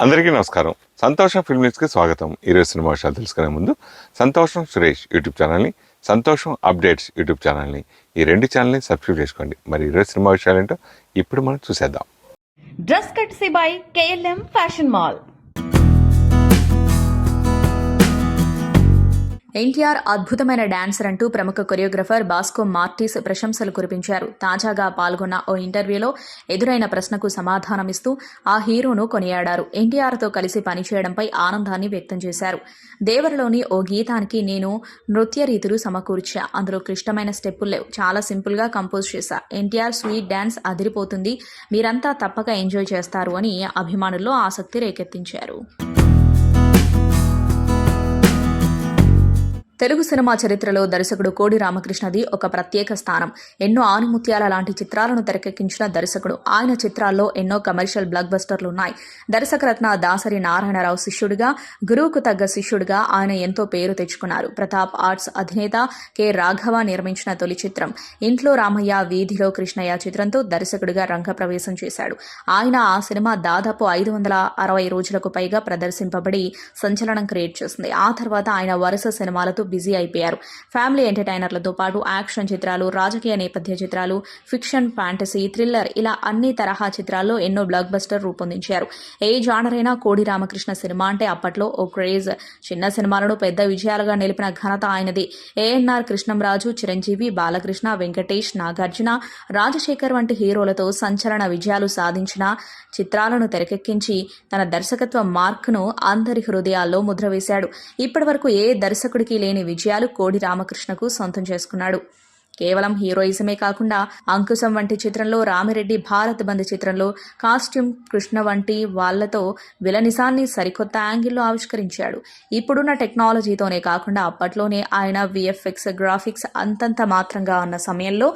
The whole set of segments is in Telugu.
అందరికీ నమస్కారం. సంతోషం ఫిల్మ్ న్యూస్కి స్వాగతం. ఈరోజు సినిమా విషయాలు తెలుసుకునే ముందు సంతోషం సురేష్ యూట్యూబ్ ఛానల్ని, సంతోషం అప్డేట్స్ యూట్యూబ్ ఛానల్ని, ఈ రెండు ఛానల్ని సబ్స్క్రైబ్ చేసుకోండి. మరి ఈరోజు సినిమా విషయాలు ఏంటో ఇప్పుడు మనం చూసేద్దాం. Dress కట్సీ by KLM fashion mall. NTR అద్భుతమైన డాన్సర్ అంటూ ప్రముఖ కొరియోగ్రఫర్ బాస్కో మార్టిస్ ప్రశంసలు కురిపించారు. తాజాగా పాల్గొన్న ఓ ఇంటర్వ్యూలో ఎదురైన ప్రశ్నకు సమాధానమిస్తూ ఆ హీరోను కొనియాడారు. ఎన్టీఆర్తో కలిసి పనిచేయడంపై ఆనందాన్ని వ్యక్తం చేశారు. దేవరలోని ఓ గీతానికి నేను నృత్య రీతులు సమకూర్చా. అందులో క్లిష్టమైన స్టెప్పులు లేవు, చాలా సింపుల్గా కంపోజ్ చేశా. ఎన్టీఆర్ స్వీట్ డాన్స్ అదిరిపోతుంది, మీరంతా తప్పక ఎంజాయ్ చేస్తారు అని అభిమానుల్లో ఆసక్తి రేకెత్తించారు. తెలుగు సినిమా చరిత్రలో దర్శకుడు కోడి రామకృష్ణది ఒక ప్రత్యేక స్థానం. ఎన్నో ఆనిముత్యాల లాంటి చిత్రాలను తెరకెక్కించిన దర్శకుడు. ఆయన చిత్రాల్లో ఎన్నో కమర్షియల్ బ్లాక్ బస్టర్లున్నాయి. దర్శకరత్న దాసరి నారాయణరావు శిష్యుడిగా, గురువుకు తగ్గ శిష్యుడిగా ఆయన ఎంతో పేరు తెచ్చుకున్నారు. ప్రతాప్ ఆర్ట్స్ అధినేత కె. రాఘవ నిర్మించిన తొలి చిత్రం ఇంట్లో రామయ్య వీధిలో కృష్ణయ్య చిత్రంతో దర్శకుడిగా రంగప్రవేశం చేశాడు. ఆయన ఆ సినిమా దాదాపు 560 రోజులకు పైగా ప్రదర్శింపబడి సంచలనం క్రియేట్ చేసింది. ఆ తర్వాత ఆయన వరుస సినిమాలతో బిజీ అయిపోయారు. ఫ్యామిలీ ఎంటర్టైనర్లతో పాటు యాక్షన్ చిత్రాలు, రాజకీయ నేపథ్య చిత్రాలు, ఫిక్షన్, ఫ్యాంటసీ, థ్రిల్లర్ ఇలా అన్ని తరహా చిత్రాల్లో ఎన్నో బ్లాక్ బస్టర్ రూపొందించారు. ఏ జానర్ అయినా కోడి రామకృష్ణ సినిమా అంటే అప్పట్లో ఓ క్రేజ్. చిన్న సినిమాలను పెద్ద విజయాలుగా నిలిపిన ఘనత ఆయనది. ఏఎన్ఆర్ కృష్ణంరాజు, చిరంజీవి, బాలకృష్ణ, వెంకటేష్, నాగార్జున, రాజశేఖర్ వంటి హీరోలతో సంచలన విజయాలు సాధించిన చిత్రాలను తెరకెక్కించి తన దర్శకత్వ మార్క్ను అందరి హృదయాల్లో ముద్ర వేశాడు. ఇప్పటివరకు ఏ దర్శకుడికి లేని విజయాలు కోడి రామకృష్ణకు సొంతం చేసుకున్నాడు. కేవలం హీరోయిజమే కాకుండా అంకుశం వంటి చిత్రంలో, రామిరెడ్డి, భారత్ బంద్ చిత్రంలో కాస్ట్యూమ్ కృష్ణ వంటి వాళ్లతో విలనిజాన్ని సరికొత్త యాంగిల్లో ఆవిష్కరించాడు. ఇప్పుడున్న టెక్నాలజీతోనే కాకుండా అప్పట్లోనే ఆయన VFX గ్రాఫిక్స్ అంతంత మాత్రంగా ఉన్న సమయంలో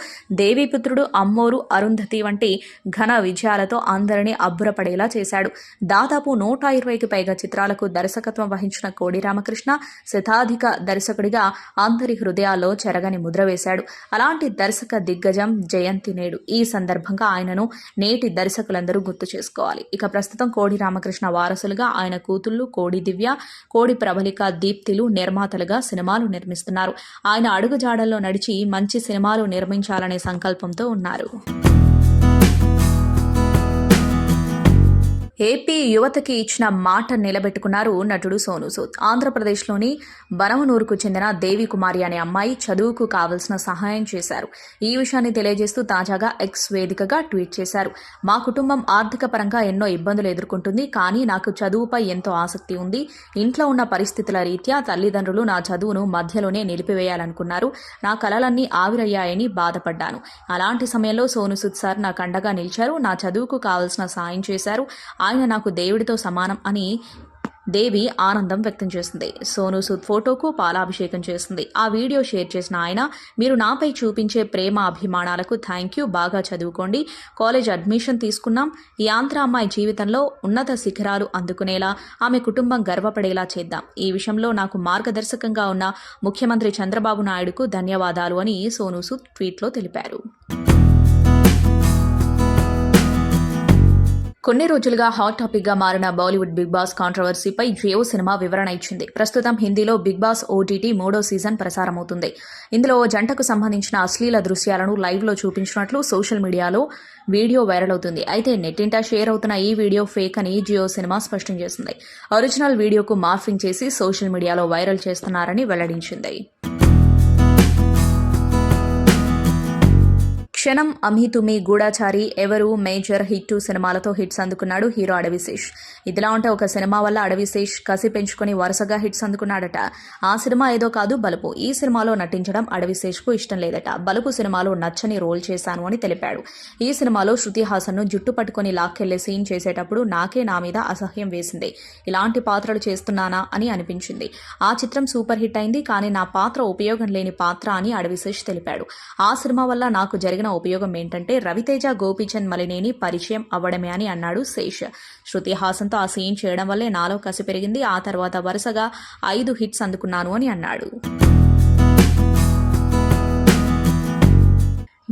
దేవీపుత్రుడు, అమ్మోరు, అరుంధతి వంటి ఘన విజయాలతో అందరినీ అబ్బురపడేలా చేశాడు. దాదాపు 120కి పైగా చిత్రాలకు దర్శకత్వం వహించిన కోడి రామకృష్ణ శతాధిక దర్శకుడిగా అందరి హృదయాల్లో చెరగని ముద్ర వేశాడు. అలాంటి దర్శక దిగ్గజం జయంతి నేడు. ఈ సందర్భంగా ఆయనను నేటి దర్శకులందరూ గుర్తు చేసుకోవాలి. ఇక ప్రస్తుతం కోడి రామకృష్ణ వారసులుగా ఆయన కూతుళ్లు కోడి దివ్య, కోడి ప్రబలిక, దీప్తిలు నిర్మాతలుగా సినిమాలు నిర్మిస్తున్నారు. ఆయన అడుగుజాడల్లో నడిచి మంచి సినిమాలు నిర్మించాలనే సంకల్పంతో ఉన్నారు. ఏపీ యువతకి ఇచ్చిన మాట నిలబెట్టుకున్నారు నటుడు సోనూ సూద్. ఆంధ్రప్రదేశ్లోని బనమనూరుకు చెందిన దేవి కుమారి అనే అమ్మాయి చదువుకు కావలసిన సహాయం చేశారు. ఈ విషయాన్ని తెలియజేస్తూ తాజాగా ఎక్స్ వేదికగా ట్వీట్ చేశారు. మా కుటుంబం ఆర్థిక పరంగా ఎన్నో ఇబ్బందులు ఎదుర్కొంటుంది, కానీ నాకు చదువుపై ఎంతో ఆసక్తి ఉంది. ఇంట్లో ఉన్న పరిస్థితుల రీత్యా తల్లిదండ్రులు నా చదువును మధ్యలోనే నిలిపివేయాలనుకున్నారు. నా కలలన్నీ ఆవిరయ్యాయని బాధపడ్డాను. అలాంటి సమయంలో సోనూ సూద్ సార్ నాకు అండగా నిలిచారు. నా చదువుకు కావలసిన సాయం చేశారు. ఆయన నాకు దేవుడితో సమానం అని దేవి ఆనందం వ్యక్తం చేసింది. సోనూ సూద్ ఫోటోకు పాలాభిషేకం చేసింది. ఆ వీడియో షేర్ చేసిన ఆయన, మీరు నాపై చూపించే ప్రేమ అభిమానాలకు థ్యాంక్ యూ. బాగా చదువుకోండి. కాలేజ్ అడ్మిషన్ తీసుకున్నాం. ఈ ఆంధ్ర అమ్మాయి జీవితంలో ఉన్నత శిఖరాలు అందుకునేలా, ఆమె కుటుంబం గర్వపడేలా చేద్దాం. ఈ విషయంలో నాకు మార్గదర్శకంగా ఉన్న ముఖ్యమంత్రి చంద్రబాబు నాయుడుకు ధన్యవాదాలు అని సోనూ సూద్ ట్వీట్లో తెలిపారు. కొన్ని రోజులుగా హాట్ టాపిక్ గా మారిన బాలీవుడ్ బిగ్ బాస్ కాంట్రవర్సీపై జియో సినిమా వివరణ ఇచ్చింది. ప్రస్తుతం హిందీలో బిగ్ బాస్ OTT 3వ సీజన్ ప్రసారమవుతుంది. ఇందులో ఓ జంటకు సంబంధించిన అశ్లీల దృశ్యాలను లైవ్ లో చూపించినట్లు సోషల్ మీడియాలో వీడియో వైరల్ అవుతుంది. అయితే నెట్టింట షేర్ అవుతున్న ఈ వీడియో ఫేక్ అని జియో సినిమా స్పష్టం చేసింది. ఒరిజినల్ వీడియోకు మార్ఫింగ్ చేసి సోషల్ మీడియాలో వైరల్ చేస్తున్నారని వెల్లడించింది. క్షణం, అమీ తుమి, గూఢాచారి, ఎవరు, మేజర్, హిట్ సినిమాలతో హిట్స్ అందుకున్నాడు హీరో అడవిశేష్. ఇదిలా ఉంటే ఒక సినిమా వల్ల అడవిశేష్ కసి పెంచుకుని వరుసగా హిట్స్ అందుకున్నాడట. ఆ సినిమా ఏదో కాదు, బలుపు. ఈ సినిమాలో నటించడం అడవిశేష్కు ఇష్టం లేదట. బలుపు సినిమాలో నచ్చని రోల్ చేశాను అని తెలిపాడు. ఈ సినిమాలో శృతి హాసన్ను జుట్టు పట్టుకుని లాక్కెళ్లే సీన్ చేసేటప్పుడు నాకే నా మీద అసహ్యం వేసింది. ఇలాంటి పాత్రలు చేస్తున్నానా అని అనిపించింది. ఆ చిత్రం సూపర్ హిట్ అయింది, కానీ నా పాత్ర ఉపయోగం లేని పాత్ర అని అడవిశేష్ తెలిపాడు. ఆ సినిమా వల్ల నాకు జరిగిన ఉపయోగం ఏంటంటే రవితేజ, గోపీచంద్ మలినేని పరిచయం అవ్వడమే అని అన్నాడు శేష్. శృతి హాసన్తో ఆ సీన్ చేయడం వల్లే నాలో కసి పెరిగింది. ఆ తర్వాత వరుసగా 5 హిట్స్ అందుకున్నాను అని అన్నాడు.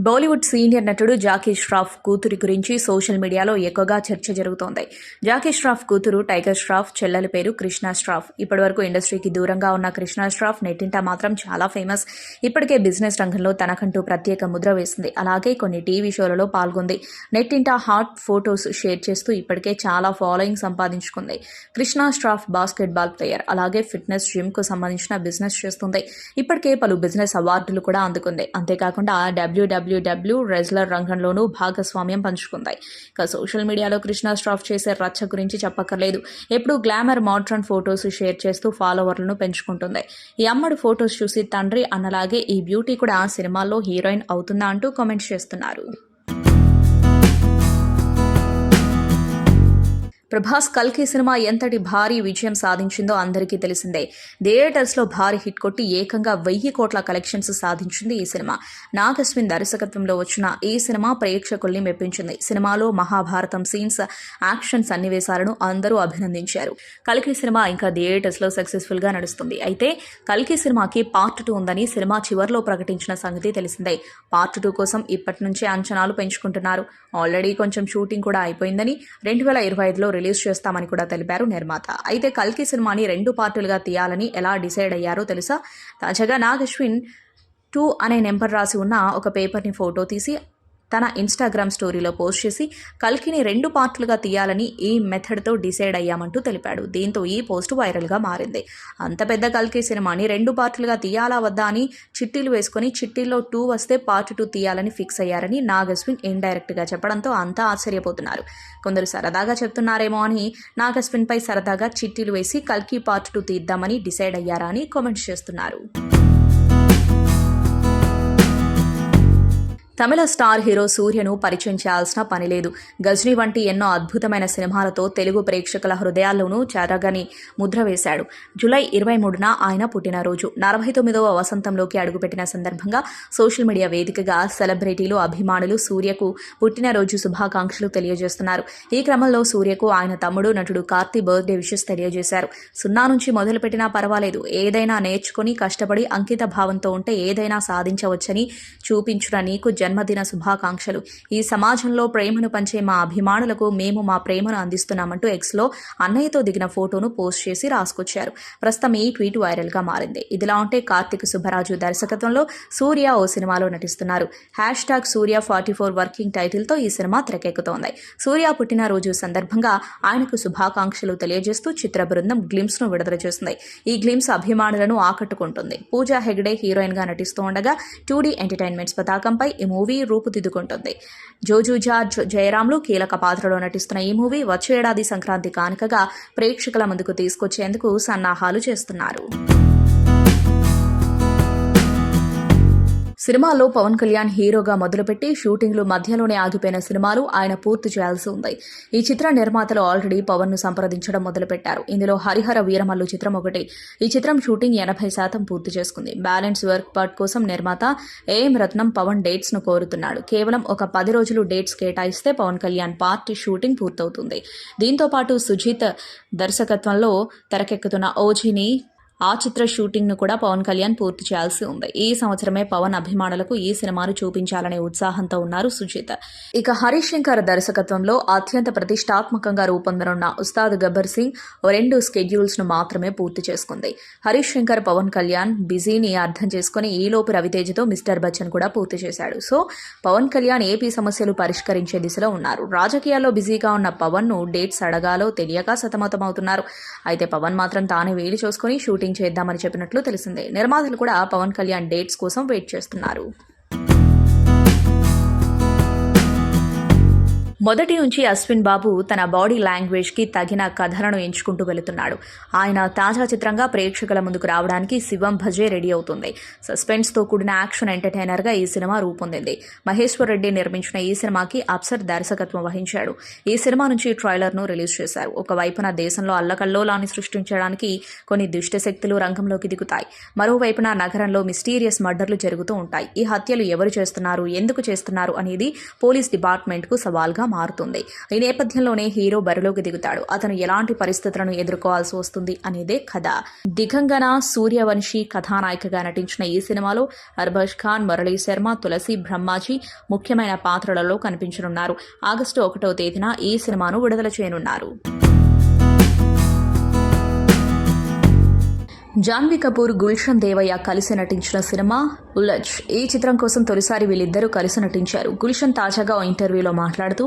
బాలీవుడ్ సీనియర్ నటుడు జాకీ ష్రాఫ్ కూతురి గురించి సోషల్ మీడియాలో ఎక్కువగా చర్చ జరుగుతోంది. జాకీ ష్రాఫ్ కూతురు టైగర్ ష్రాఫ్, చెల్లెలి పేరు కృష్ణ ష్రాఫ్. ఇప్పటివరకు ఇండస్ట్రీకి దూరంగా ఉన్న కృష్ణ ష్రాఫ్ నెట్టింట మాత్రం చాలా ఫేమస్. ఇప్పటికే బిజినెస్ రంగంలో తనకంటూ ప్రత్యేక ముద్ర వేసింది. అలాగే కొన్ని టీవీ షోలలో పాల్గొంది. నెట్టింట హాట్ ఫోటోస్ షేర్ చేస్తూ ఇప్పటికే చాలా ఫాలోయింగ్ సంపాదించుకుంది. కృష్ణ ష్రాఫ్ బాస్కెట్బాల్ ప్లేయర్, అలాగే ఫిట్నెస్, జిమ్ కు సంబంధించిన బిజినెస్ చేస్తుంది. ఇప్పటికే పలు బిజినెస్ అవార్డులు కూడా అందుకుంది. అంతేకాకుండా డబ్ల్యూడబ్ల్యూడబ్ల్యూ రెజ్లర్ రంగంలోనూ భాగస్వామ్యం పంచుకుంది. ఇక సోషల్ మీడియాలో కృష్ణ ష్రాఫ్ చేసే రచ్చ గురించి చెప్పక్కర్లేదు. ఎప్పుడూ గ్లామర్, మోడ్రన్ ఫోటోస్ షేర్ చేస్తూ ఫాలోవర్లను పెంచుకుంటుంది. ఈ అమ్మడు ఫోటోస్ చూసి తండ్రి అన్నలాగే ఈ బ్యూటీ కూడా సినిమాల్లో హీరోయిన్ అవుతుందా అంటూ కామెంట్స్ చేస్తున్నారు. ప్రభాస్ కల్కి సినిమా ఎంతటి భారీ విజయం సాధించిందో అందరికీ తెలిసిందే. థియేటర్స్లో భారీ హిట్ కొట్టి ఏకంగా 1000 కోట్ల కలెక్షన్స్ సాధించింది ఈ సినిమా. నాగ్ అశ్విన్ దర్శకత్వంలో వచ్చిన ఈ సినిమా ప్రేక్షకుల్ని మెప్పించింది. సినిమాలో మహాభారతం సీన్స్, యాక్షన్ సన్నివేశాలను అందరూ అభినందించారు. కల్కి సినిమా ఇంకా థియేటర్స్లో సక్సెస్ఫుల్గా నడుస్తుంది. అయితే కల్కి సినిమాకి పార్ట్ 2 ఉందని సినిమా చివర్లో ప్రకటించిన సంగతి తెలిసిందే. పార్ట్ 2 కోసం ఇప్పటి నుంచే అంచనాలు పెంచుకుంటున్నారు. ఆల్రెడీ కొంచెం షూటింగ్ కూడా అయిపోయిందని 2025లో రిలీజ్ చేస్తామని కూడా తెలిపారు నిర్మాత. అయితే కల్కి సినిమాని 2 పార్టులుగా తీయాలని ఎలా డిసైడ్ అయ్యారో తెలుసా? తాజాగా నాగ్ అశ్విన్ 2 అనే నెంబర్ రాసి ఉన్న ఒక పేపర్ని ఫోటో తీసి తన ఇన్స్టాగ్రామ్ స్టోరీలో పోస్ట్ చేసి కల్కిని 2 పార్టులుగా తీయాలని ఈ మెథడ్తో డిసైడ్ అయ్యామంటూ తెలిపాడు. దీంతో ఈ పోస్ట్ వైరల్గా మారింది. అంత పెద్ద కల్కి సినిమాని 2 పార్టులుగా తీయాలా వద్దా అని చిట్టీలు వేసుకుని చిట్టీల్లో 2 వస్తే పార్ట్ 2 తీయాలని ఫిక్స్ అయ్యారని నాగ్ అశ్విన్ ఇండైరెక్ట్గా చెప్పడంతో అంతా ఆశ్చర్యపోతున్నారు. కొందరు సరదాగా చెప్తున్నారేమో అని నాగ్ అశ్విన్పై సరదాగా చిట్టీలు వేసి కల్కి పార్ట్ 2 తీద్దామని డిసైడ్ అయ్యారా అని కామెంట్స్ చేస్తున్నారు. తమిళ స్టార్ హీరో సూర్యను పరిచయం చేయాల్సిన పని లేదు. గజ్నీ వంటి ఎన్నో అద్భుతమైన సినిమాలతో తెలుగు ప్రేక్షకుల హృదయాల్లోనూ చెరగని ముద్ర వేశాడు. జూలై 23న ఆయన పుట్టినరోజు. 49వ వసంతంలోకి అడుగుపెట్టిన సందర్భంగా సోషల్ మీడియా వేదికగా సెలబ్రిటీలు, అభిమానులు సూర్యకు పుట్టినరోజు శుభాకాంక్షలు తెలియజేస్తున్నారు. ఈ క్రమంలో సూర్యకు ఆయన తమ్ముడు నటుడు కార్తీ బర్త్డే విషెస్ తెలియజేశారు. 0 నుంచి మొదలుపెట్టినా పర్వాలేదు, ఏదైనా నేర్చుకుని కష్టపడి అంకిత భావంతో ఉంటే ఏదైనా సాధించవచ్చని చూపించిన నీకు జన్మదిన శుభాకాంక్షలు. ఈ సమాజంలో ప్రేమను పంచే మా అభిమానులకు మేము మా ప్రేమను అందిస్తున్నామంటూ ఎక్స్లో అన్నయ్యతో దిగిన ఫోటోను పోస్ట్ చేసి రాసుకొచ్చారు. ప్రస్తుతం ఈ ట్వీట్ వైరల్గా మారింది. ఇదిలా ఉంటే కార్తిక్ సుబ్బరాజు దర్శకత్వంలో సూర్య ఓ సినిమాలో నటిస్తున్నారు. #Surya44 వర్కింగ్ టైటిల్తో ఈ సినిమా తెరకెక్కుతోంది. సూర్య పుట్టినరోజు సందర్భంగా ఆయనకు శుభాకాంక్షలు తెలియజేస్తూ చిత్ర బృందం గ్లిమ్స్ ను విడుదల చేస్తుంది. ఈ గ్లిమ్స్ అభిమానులను ఆకట్టుకుంటుంది. పూజా హెగ్డే హీరోయిన్ గా నటిస్తూ ఉండగా 2D ఎంటర్టైన్మెంట్స్ పతాకంపై ఈ మూవీ రూపుదిద్దుకుంటుంది. జోజుజా జయరామ్లు కీలక పాత్రలో నటిస్తున్న ఈ మూవీ వచ్చే ఏడాది సంక్రాంతి కానుకగా ప్రేక్షకుల ముందుకు తీసుకొచ్చేందుకు సన్నాహాలు చేస్తున్నారు. సినిమాలో పవన్ కళ్యాణ్ హీరోగా మొదలుపెట్టి షూటింగ్లు మధ్యలోనే ఆగిపోయిన సినిమాలు ఆయన పూర్తి చేయాల్సి ఉంది. ఈ చిత్ర నిర్మాతలు ఆల్రెడీ పవన్ ను సంప్రదించడం మొదలుపెట్టారు. ఇందులో హరిహర వీరమల్లు చిత్రం ఒకటి. ఈ చిత్రం షూటింగ్ 80% పూర్తి చేసుకుంది. బ్యాలెన్స్ వర్క్ పార్ట్ కోసం నిర్మాత ఏఎం రత్నం పవన్ డేట్స్ ను కోరుతున్నాడు. కేవలం ఒక 10 రోజులు డేట్స్ కేటాయిస్తే పవన్ కళ్యాణ్ పార్ట్ షూటింగ్ పూర్తవుతుంది. దీంతో పాటు సుజిత్ దర్శకత్వంలో తెరకెక్కుతున్న ఓజీని ఆ చిత్ర షూటింగ్ ను కూడా పవన్ కళ్యాణ్ పూర్తి చేయాల్సి ఉంది. ఈ సంవత్సరమే పవన్ అభిమానులకు ఈ సినిమాను చూపించాలనే ఉత్సాహంతో ఉన్నారు సుజిత్. ఇక హరీష్ శంకర్ దర్శకత్వంలో అత్యంత ప్రతిష్టాత్మకంగా రూపొందనున్న ఉస్తాద్ గబ్బర్ సింగ్ 2 స్కెడ్యూల్స్ ను మాత్రమే పూర్తి చేసుకుంది. హరీష్ శంకర్ పవన్ కళ్యాణ్ బిజీని అర్థం చేసుకుని ఈలోపు రవితేజతో మిస్టర్ బచ్చన్ కూడా పూర్తి చేశాడు. సో పవన్ కళ్యాణ్ ఏపీ సమస్యలు పరిష్కరించే దిశలో ఉన్నారు. రాజకీయాల్లో బిజీగా ఉన్న పవన్ ను డేట్స్ అడగాలో తెలియక సతమతమవుతున్నారు. అయితే పవన్ మాత్రం తానే వేలు చూసుకుని షూటింగ్ చేద్దామని చెప్పినట్లు తెలిసిందే. నిర్మాతలు కూడా పవన్ కళ్యాణ్ డేట్స్ కోసం వెయిట్ చేస్తున్నారు. మొదటి నుంచి అశ్విన్ బాబు తన బాడీ లాంగ్వేజ్కి తగిన కథలను ఎంచుకుంటూ వెళుతున్నాడు. ఆయన తాజా చిత్రంగా ప్రేక్షకుల ముందుకు రావడానికి శివం భజే రెడీ అవుతుంది. సస్పెన్స్తో కూడిన యాక్షన్ ఎంటర్టైనర్గా ఈ సినిమా రూపొందింది. మహేశ్వర్ రెడ్డి నిర్మించిన ఈ సినిమాకి అప్సర్ దర్శకత్వం వహించాడు. ఈ సినిమా నుంచి ట్రైలర్ను రిలీజ్ చేశారు. ఒకవైపున దేశంలో అల్లకల్లోలాన్ని సృష్టించడానికి కొన్ని దుష్ట శక్తులు రంగంలోకి దిగుతాయి. మరోవైపున నగరంలో మిస్టీరియస్ మర్డర్లు జరుగుతూ ఉంటాయి. ఈ హత్యలు ఎవరు చేస్తున్నారు, ఎందుకు చేస్తున్నారు అనేది పోలీస్ డిపార్ట్మెంట్కు సవాల్గా మారుతుంది. ఈ నేపథ్యంలోనే హీరో బరిలోకి దిగుతాడు. అతను ఎలాంటి పరిస్థితులను ఎదుర్కోవాల్సి వస్తుంది అనేదే కథ. దిగంగన సూర్యవంశీ కథానాయికగా నటించిన ఈ సినిమాలో అర్బాజ్ ఖాన్, మురళీ శర్మ, తులసి, బ్రహ్మాజీ ముఖ్యమైన పాత్రలలో కనిపించనున్నారు. ఆగస్టు 1వ తేదీన ఈ సినిమాను విడుదల చేయనున్నారు. జాన్వీ కపూర్, గుల్షన్ దేవయ్య కలిసి నటించిన సినిమా ఉలజ్. ఈ చిత్రం కోసం తొలిసారి వీళ్ళిద్దరూ కలిసి నటించారు. గుల్షన్ తాజాగా ఓ ఇంటర్వ్యూలో మాట్లాడుతూ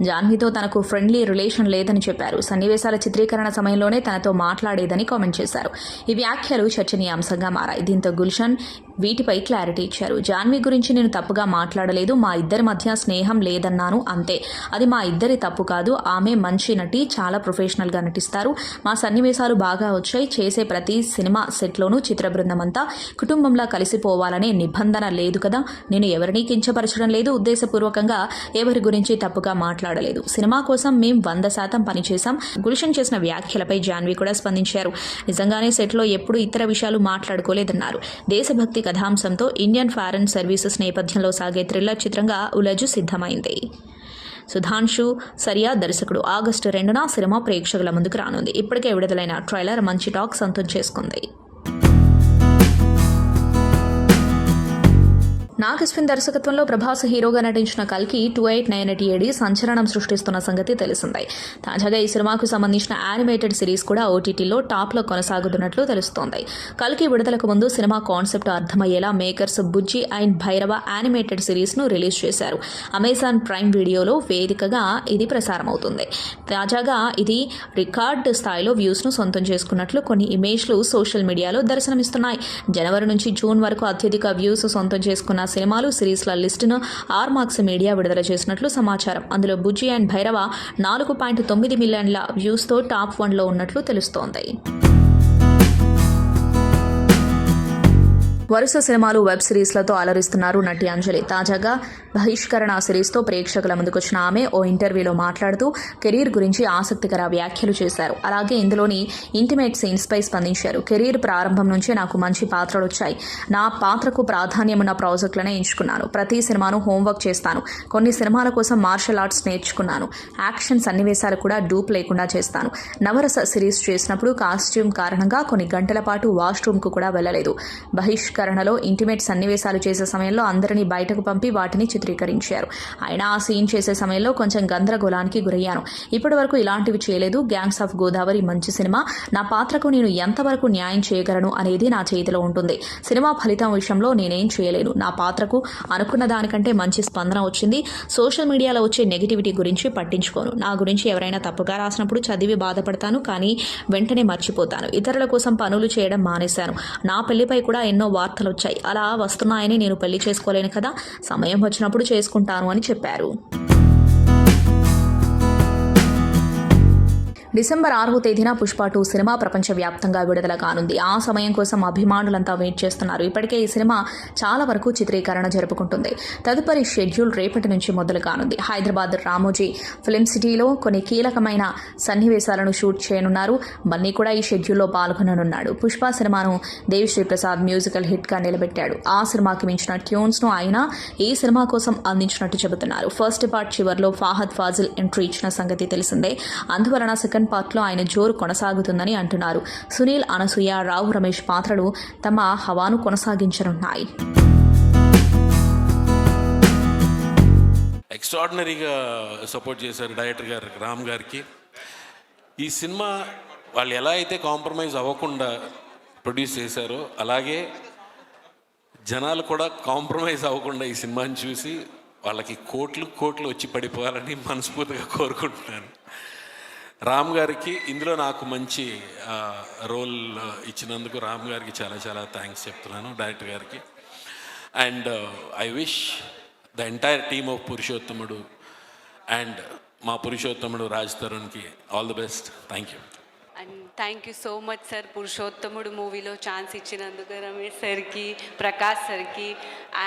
జాన్వీతో తనకు ఫ్రెండ్లీ రిలేషన్ లేదని చెప్పారు. సన్నివేశాల చిత్రీకరణ సమయంలోనే తనతో మాట్లాడేదని కామెంట్ చేశారు. ఈ వ్యాఖ్యలు చర్చనీయాంశంగా మారాయి. దీంతో గుల్షన్ వీటిపై క్లారిటీ ఇచ్చారు. జాన్వీ గురించి నేను తప్పుగా మాట్లాడలేదు. మా ఇద్దరి మధ్య స్నేహం లేదన్నాను అంతే. అది మా ఇద్దరి తప్పు కాదు. ఆమె మంచి నటి, చాలా ప్రొఫెషనల్గా నటిస్తారు. మా సన్నివేశాలు బాగా వచ్చాయి. చేసే ప్రతి సినిమా సెట్లోనూ చిత్ర బృందం అంతా కుటుంబంలా కలిసిపోవాలనే నిబంధన లేదు కదా. నేను ఎవరినీ కించపరచడం లేదు. ఉద్దేశపూర్వకంగా ఎవరి గురించి తప్పుగా మాట్లాడలేదు. సినిమా కోసం మేం 100% పనిచేశాం. గుల్షన్ చేసిన వ్యాఖ్యలపై జాన్వీ కూడా స్పందించారు. నిజంగానే సెట్లో ఎప్పుడు ఇతర విషయాలు మాట్లాడుకోలేదన్నారు. దేశభక్తి కథాంశంతో ఇండియన్ ఫారెన్ సర్వీసెస్ నేపథ్యంలో సాగే థ్రిల్లర్ చిత్రంగా ఉలజు సిద్ధమైంది. సుధాంశు సరియా దర్శకుడు. ఆగస్టు 2న సినిమా ప్రేక్షకుల ముందుకు రానుంది. ఇప్పటికే విడుదలైన ట్రైలర్ మంచి టాక్ సొంతం చేసుకుంది. నాగశ్విన్ దర్శకత్వంలో ప్రభాస్ హీరోగా నటించిన కల్కి 2898 సంచలనం సృష్టిస్తున్న సంగతి తెలిసిందే. తాజాగా ఈ సినిమాకు సంబంధించిన యానిమేటెడ్ సిరీస్ కూడా ఓటీటీలో టాప్లో కొనసాగుతున్నట్లు తెలుస్తోంది. కల్కి విడుదలకు ముందు సినిమా కాన్సెప్ట్ అర్థమయ్యేలా makers Bujji and Bhairava animated సిరీస్ను రిలీజ్ చేశారు. అమెజాన్ ప్రైమ్ వీడియోలో వేదికగా ఇది ప్రసారమవుతుంది. తాజాగా ఇది రికార్డ్ స్థాయిలో వ్యూస్ను సొంతం చేసుకున్నట్లు కొన్ని ఇమేజ్లు సోషల్ మీడియాలో దర్శనమిస్తున్నాయి. జనవరి నుంచి జూన్ వరకు అత్యధిక వ్యూస్ సొంతం చేసుకున్న సినిమాలు సిరీస్ల లిస్టును ఆర్మాక్స్ మీడియా విడుదల చేసినట్లు సమాచారం. అందులో బుజ్జి అండ్ భైరవ 4.9 మిలియన్ల వ్యూస్తో టాప్ 1లో ఉన్నట్లు తెలుస్తోంది. వరుస సినిమాలు, వెబ్ సిరీస్లతో అలరిస్తున్నారు నటి అంజలి. తాజాగా బహిష్కరణ సిరీస్తో ప్రేక్షకుల ముందుకొచ్చిన ఆమె ఓ ఇంటర్వ్యూలో మాట్లాడుతూ కెరీర్ గురించి ఆసక్తికర వ్యాఖ్యలు చేశారు. అలాగే ఇందులోని ఇంటిమేట్ సీన్స్పై స్పందించారు. కెరీర్ ప్రారంభం నుంచే నాకు మంచి పాత్రలు వచ్చాయి. నా పాత్రకు ప్రాధాన్యమున్న ప్రాజెక్టులనే ఎంచుకున్నాను. ప్రతి సినిమాను హోంవర్క్ చేస్తాను. కొన్ని సినిమాల కోసం మార్షల్ ఆర్ట్స్ నేర్చుకున్నాను. యాక్షన్ సన్నివేశాలు కూడా డూప్ లేకుండా చేస్తాను. నవరస సిరీస్ చేసినప్పుడు కాస్ట్యూమ్ కారణంగా కొన్ని గంటల పాటు వాష్రూమ్కు కూడా వెళ్ళలేదు. బహిష్కరణలో ఇంటిమేట్ సన్నివేశాలు చేసే సమయంలో అందరినీ బయటకు పంపి వాటిని చిత్రీకరించారు. అయినా ఆ సీన్ చేసే సమయంలో కొంచెం గందరగోళానికి గురయ్యాను. ఇప్పటి వరకు ఇలాంటివి చేయలేదు. గ్యాంగ్స్ ఆఫ్ గోదావరి మంచి సినిమా. నా పాత్రకు నేను ఎంతవరకు న్యాయం చేయగలను అనేది నా చేతిలో ఉంటుంది. సినిమా ఫలితం విషయంలో నేనేం చేయలేను. నా పాత్రకు అనుకున్న దానికంటే మంచి స్పందన వచ్చింది. సోషల్ మీడియాలో వచ్చే నెగిటివిటీ గురించి పట్టించుకోను. నా గురించి ఎవరైనా తప్పుగా రాసినప్పుడు చదివి బాధపడతాను, కానీ వెంటనే మర్చిపోతాను. ఇతరుల కోసం పనులు చేయడం మానేశాను. నా పెళ్లిపై కూడా ఎన్నో వార్తలు వచ్చాయి. అలా వస్తున్నాయని నేను పెళ్లి చేసుకోలేను కదా, సమయం వచ్చినప్పుడు చేసుకుంటాను అని చెప్పారు. డిసెంబర్ 6వ తేదీన పుష్ప 2 సినిమా ప్రపంచవ్యాప్తంగా విడుదల కానుంది. ఆ సమయం కోసం అభిమానులంతా వెయిట్ చేస్తున్నారు. ఇప్పటికే ఈ సినిమా చాలా వరకు చిత్రీకరణ జరుపుకుంటుంది. తదుపరి షెడ్యూల్ రేపటి నుంచి మొదలు కానుంది. హైదరాబాద్ రామోజీ ఫిల్మ్ సిటీలో కొన్ని కీలకమైన సన్నివేశాలను షూట్ చేయనున్నారు. బన్నీ కూడా ఈ షెడ్యూల్లో పాల్గొననున్నాడు. పుష్ప సినిమాను దేవిశ్రీ ప్రసాద్ మ్యూజికల్ హిట్గా నిలబెట్టాడు. ఆ సినిమాకి మించిన ట్యూన్స్ను ఆయన ఈ సినిమా కోసం అందించినట్టు చెబుతున్నారు. ఫస్ట్ పార్ట్ చివర్లో ఫాహద్ ఫాజిల్ ఎంట్రీ ఇచ్చిన సంగతి తెలిసిందే. అందువలన సెకండ్ పార్ట్లో ఆయన జోరు కొనసాగుతుందని అంటున్నారు. సునీల్, అనసూయ, రావు రమేష్ పాత్రలు తమ హవాను కొనసాగించనున్నాయి. ఎక్స్ట్రాడినరీగా సపోర్ట్ చేశారు డైరెక్టర్ గారు రామ్ గారికి. ఈ సినిమా వాళ్ళు ఎలా అయితే కాంప్రమైజ్ అవ్వకుండా ప్రొడ్యూస్ చేశారో అలాగే జనాలు కూడా కాంప్రమైజ్ అవ్వకుండా ఈ సినిమాని చూసి వాళ్ళకి కోట్లు వచ్చి పడిపోవాలని మనస్ఫూర్తిగా కోరుకుంటున్నాను. రామ్ గారికి ఇందులో నాకు మంచి రోల్ ఇచ్చినందుకు రామ్ గారికి చాలా చాలా థ్యాంక్స్ చెప్తున్నాను, డైరెక్టర్ గారికి. And I wish the entire team of Purushothamudu and మా పురుషోత్తముడు రాజ్ తరుణ్కి all the best. Thank you. And thank you so much sir, Purushothamudu మూవీలో ఛాన్స్ ఇచ్చినందుకు రమేష్ సార్కి, ప్రకాష్ సార్కి,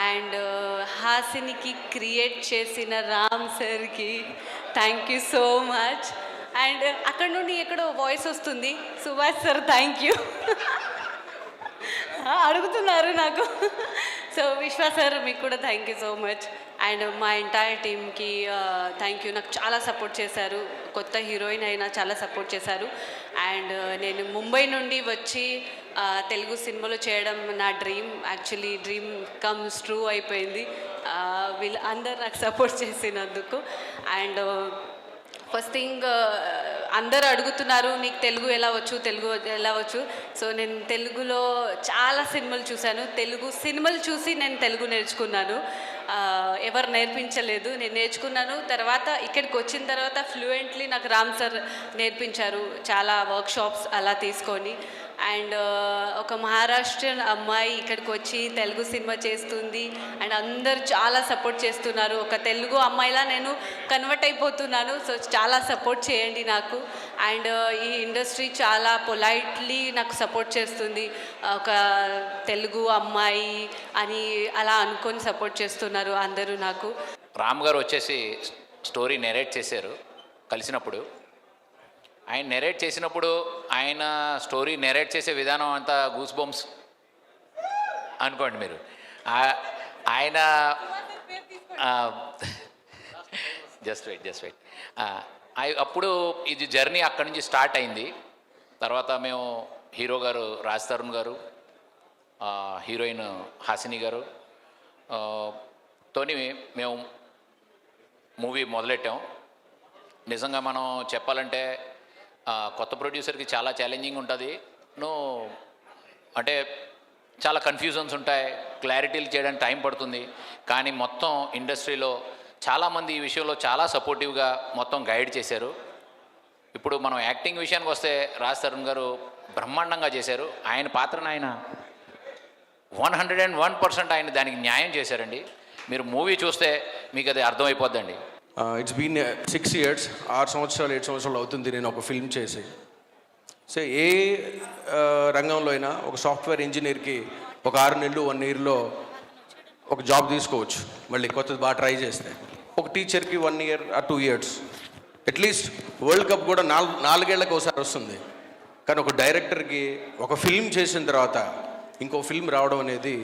అండ్ హాసినికి క్రియేట్ చేసిన రామ్ సార్కి thank you so much. And అక్కడ నుండి ఎక్కడో వాయిస్ వస్తుంది, సుభాష్ సార్ థ్యాంక్ యూ అడుగుతున్నారు నాకు. సో విశ్వాస్ సార్ మీకు కూడా thank you so much. And మా ఎంటైర్ టీమ్కి థ్యాంక్ యూ. నాకు చాలా సపోర్ట్ చేశారు, కొత్త హీరోయిన్ అయినా చాలా సపోర్ట్ చేశారు. అండ్ నేను ముంబై నుండి వచ్చి తెలుగు సినిమాలో చేయడం నా dream, actually dream comes true అయిపోయింది వీళ్ళు అందరు నాకు సపోర్ట్ చేసినందుకు. అండ్ ఫస్ట్ థింగ్ అందరూ అడుగుతున్నారు నీకు తెలుగు ఎలా వచ్చు. సో నేను తెలుగులో చాలా సినిమాలు చూశాను, తెలుగు సినిమాలు చూసి నేను తెలుగు నేర్చుకున్నాను. ఎవరు నేర్పించలేదు, నేను నేర్చుకున్నాను. తర్వాత ఇక్కడికి వచ్చిన తర్వాత ఫ్లూయెంట్లీ నాకు రామ్ సార్ నేర్పించారు, చాలా వర్క్షాప్స్ అలా తీసుకొని. అండ్ ఒక మహారాష్ట్రన్ అమ్మాయి ఇక్కడికి వచ్చి తెలుగు సినిమా చేస్తుంది అండ్ అందరు చాలా సపోర్ట్ చేస్తున్నారు. ఒక తెలుగు అమ్మాయిలా నేను కన్వర్ట్ అయిపోతున్నాను. సో చాలా సపోర్ట్ చేయండి నాకు. అండ్ ఈ ఇండస్ట్రీ చాలా పొలైట్లీ నాకు సపోర్ట్ చేస్తుంది, ఒక తెలుగు అమ్మాయి అని అలా అనుకొని సపోర్ట్ చేస్తున్నారు అందరూ నాకు. రామ్ గారు వచ్చేసి స్టోరీ నెరేట్ చేశారు కలిసినప్పుడు. ఆయన నెరేట్ చేసినప్పుడు ఆయన స్టోరీ నెరేట్ చేసే విధానం అంతా గూస్ బంప్స్ అనుకోండి మీరు. ఆయన జస్ట్ వెయిట్ అప్పుడు ఇది జర్నీ అక్కడి నుంచి స్టార్ట్ అయింది. తర్వాత మేము హీరో గారు రాజ్ తరుణ్ గారు, హీరోయిన్ హాసిని గారు తోని మేము మూవీ మొదలెట్టాం. నిజంగా మనం చెప్పాలంటే కొత్త ప్రొడ్యూసర్కి చాలా ఛాలెంజింగ్ ఉంటుంది. అంటే చాలా కన్ఫ్యూజన్స్ ఉంటాయి, క్లారిటీలు చేయడానికి టైం పడుతుంది. కానీ మొత్తం ఇండస్ట్రీలో చాలామంది ఈ విషయంలో చాలా సపోర్టివ్గా మొత్తం గైడ్ చేశారు. ఇప్పుడు మనం యాక్టింగ్ విషయానికి వస్తే రాజ్ తరుణ్ గారు బ్రహ్మాండంగా చేశారు. ఆయన పాత్రను ఆయన 101% ఆయన దానికి న్యాయం చేశారండి. మీరు మూవీ చూస్తే మీకు అది అర్థమైపోద్దండి. ఇట్స్ బీన్ 6 years, 6 సంవత్సరాలు 7 సంవత్సరాలు అవుతుంది నేను ఒక ఫిల్మ్ చేసి. సో ఏ రంగంలో అయినా ఒక సాఫ్ట్వేర్ ఇంజనీర్కి ఒక 6 నెలలు 1 yearలో ఒక జాబ్ తీసుకోవచ్చు, మళ్ళీ కొత్తది బాగా ట్రై చేస్తే. ఒక టీచర్కి 1 year or 2 years, at least world cup కూడా 4 ఏళ్ళకి ఒకసారి వస్తుంది. కానీ ఒక డైరెక్టర్కి ఒక ఫిల్మ్ చేసిన తర్వాత ఇంకో ఫిల్మ్ రావడం అనేది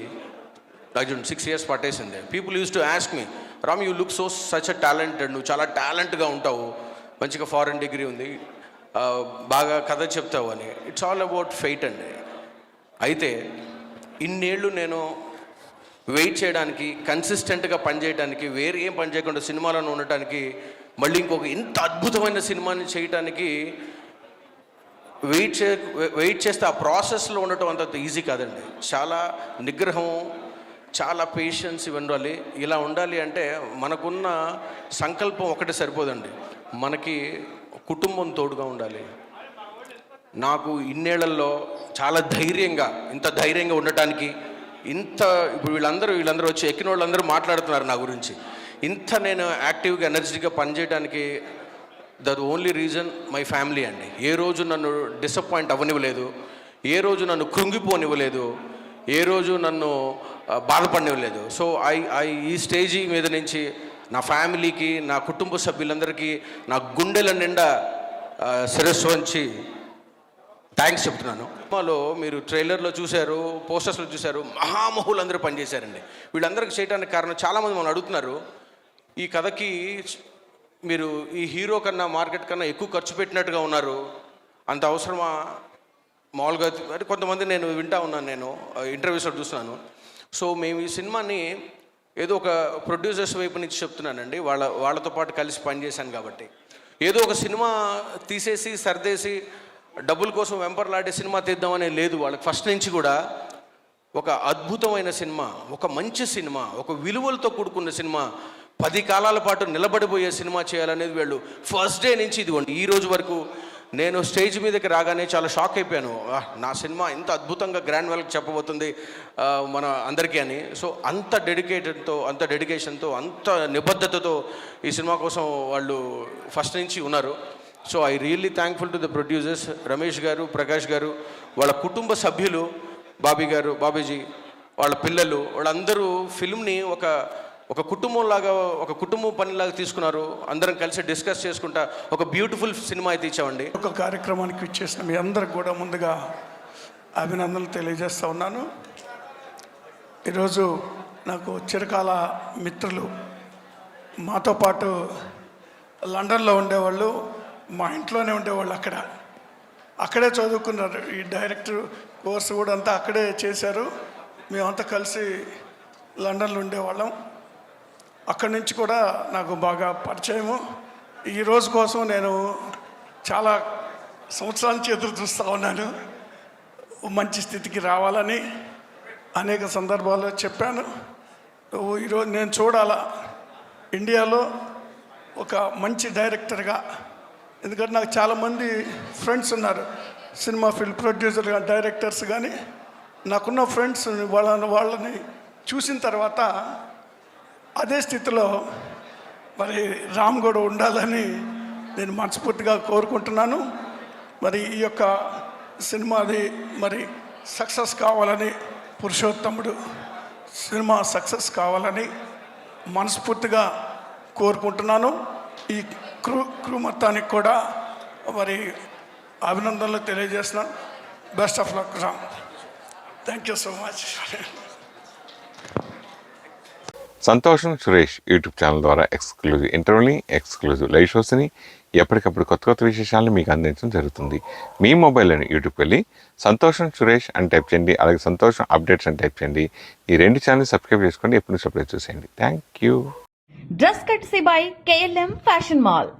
నాకు 6 years పట్టేసింది. People use to ask me, Ram you look so such a talented, నువ్వు చాలా టాలెంట్గా ఉంటావు, మంచిగా ఫారెన్ డిగ్రీ ఉంది, బాగా కథ చెప్తావు అని. ఇట్స్ ఆల్ అబౌట్ ఫెయిట్ అండి. అయితే ఇన్నేళ్ళు నేను వెయిట్ చేయడానికి, కన్సిస్టెంట్గా పనిచేయడానికి, వేరే ఏం పని చేయకుండా సినిమాలను ఉండటానికి, మళ్ళీ ఇంకొక ఇంత అద్భుతమైన సినిమాని చేయటానికి వెయిట్ చేస్తే ఆ ప్రాసెస్లో ఉండటం అంత ఈజీ కాదండి. చాలా నిగ్రహం, చాలా పేషెన్స్ ఇవ్వాలి. ఇలా ఉండాలి అంటే మనకున్న సంకల్పం ఒకటి సరిపోదండి, మనకి కుటుంబం తోడుగా ఉండాలి. నాకు ఇన్నేళ్లలో చాలా ఇంత ధైర్యంగా ఉండటానికి, ఇప్పుడు వీళ్ళందరూ వచ్చి ఎక్కిన వాళ్ళందరూ మాట్లాడుతున్నారు నా గురించి. నేను యాక్టివ్గా ఎనర్జీగా పనిచేయడానికి the only reason my family అండి. ఏ రోజు నన్ను డిసప్పాయింట్ అవ్వనివ్వలేదు, ఏ రోజు నన్ను కృంగిపోనివ్వలేదు, ఏ రోజు నన్ను బాధపడనివ్వలేదు. సో ఈ స్టేజీ మీద నుంచి నా ఫ్యామిలీకి, నా కుటుంబ సభ్యులందరికీ నా గుండెల నిండా శిరస్సు వంచి థ్యాంక్స్ చెప్తున్నాను. సినిమాలో మీరు ట్రైలర్లో చూశారు, పోస్టర్స్లో చూశారు, మహామహులందరూ పనిచేశారండి. వీళ్ళందరికీ చేయడానికి కారణం, చాలామంది మనం అడుగుతున్నారు, ఈ కథకి మీరు ఈ హీరో కన్నా మార్కెట్ కన్నా ఎక్కువ ఖర్చు పెట్టినట్టుగా ఉన్నారు, అంత అవసరమా? మామూలుగా అంటే కొంతమంది నేను వింటా ఉన్నాను, నేను ఇంటర్వ్యూస్లో చూస్తున్నాను. సో మేము ఈ సినిమాని ఏదో ఒక ప్రొడ్యూసర్స్ వైపు నుంచి చెప్తున్నానండి, వాళ్ళతో పాటు కలిసి పనిచేశాను కాబట్టి. ఏదో ఒక సినిమా తీసేసి సర్దేసి డబ్బుల కోసం వెంపర్లాడే సినిమా తీద్దామనే లేదు వాళ్ళకి. ఫస్ట్ నుంచి కూడా ఒక అద్భుతమైన సినిమా, ఒక మంచి సినిమా, ఒక విలువలతో కూడుకున్న సినిమా, 10 కాలాల పాటు నిలబడిపోయే సినిమా చేయాలనేది వీళ్ళు ఫస్ట్ డే నుంచి ఇదిగోండి ఈ రోజు వరకు. నేను స్టేజ్ మీదకి రాగానే చాలా షాక్ అయిపోయాను, నా సినిమా ఇంత అద్భుతంగా గ్రాండ్ వెల్కి చెప్పబోతుంది మన అందరికీ అని. సో అంత డెడికేషన్తో అంత నిబద్ధతతో ఈ సినిమా కోసం వాళ్ళు ఫస్ట్ నుంచి ఉన్నారు. So I really thankful to the producers, Ramesh గారు, ప్రకాష్ గారు, వాళ్ళ కుటుంబ సభ్యులు, బాబీజీ, వాళ్ళ పిల్లలు, వాళ్ళందరూ ఫిల్మ్ని ఒక కుటుంబంలాగా, ఒక కుటుంబం పనిలాగా తీసుకున్నారు. అందరం కలిసి డిస్కస్ చేసుకుంటా ఒక బ్యూటిఫుల్ సినిమా అయితే ఇచ్చామండి. ఒక కార్యక్రమానికి ఇచ్చేసిన మీ అందరికి కూడా ముందుగా అభినందనలు తెలియజేస్తూ ఉన్నాను. ఈరోజు నాకు చిరకాల మిత్రులు మాతో పాటు లండన్లో ఉండేవాళ్ళు, మా ఇంట్లోనే ఉండేవాళ్ళు. అక్కడే చదువుకున్నారు. ఈ డైరెక్టర్ కోర్సు కూడా అంతా అక్కడే చేశారు. మేమంతా కలిసి లండన్లో ఉండేవాళ్ళం. అక్కడి నుంచి కూడా నాకు బాగా పరిచయము. ఈ రోజు కోసం నేను చాలా సంవత్సరాల నుంచి ఎదురు చూస్తూ ఉన్నాను. మంచి స్థితికి రావాలని అనేక సందర్భాల్లో చెప్పాను. ఈరోజు నేను చూడాలా ఇండియాలో ఒక మంచి డైరెక్టర్గా. ఎందుకంటే నాకు చాలామంది ఫ్రెండ్స్ ఉన్నారు, సినిమా ఫిల్మ్ ప్రొడ్యూసర్ కానీ డైరెక్టర్స్ కానీ. నాకున్న ఫ్రెండ్స్ వాళ్ళని చూసిన తర్వాత అదే స్థితిలో మరి రామ్ కూడా ఉండాలని నేను మనస్ఫూర్తిగా కోరుకుంటున్నాను. మరి ఈ యొక్క సినిమాది మరి సక్సెస్ కావాలని, పురుషోత్తముడు సినిమా సక్సెస్ కావాలని మనస్ఫూర్తిగా కోరుకుంటున్నాను. ఈ క్రూ మొత్తానికి కూడా మరి అభినందనలు తెలియజేస్తున్నాను. Best of luck Ram. Thank you so much. సంతోషం సురేష్ యూట్యూబ్ ఛానల్ ద్వారా ఎక్స్క్లూజివ్ ఇంటర్వ్యూని, ఎక్స్క్లూజివ్ లైవ్ షోస్ని, ఎప్పటికప్పుడు కొత్త విశేషాలను మీకు అందించడం జరుగుతుంది. మీ మొబైల్లోని యూట్యూబ్కి వెళ్ళి సంతోషం సురేష్ అని టైప్ చేయండి, అలాగే సంతోషం అప్డేట్స్ అని టైప్ చేయండి. ఈ 2 ఛానల్ సబ్స్క్రైబ్ చేసుకోండి, ఎప్పుడు అప్డేట్ చూసేయండి. Thank you. Dress కట్సీ by KLM fashion mall.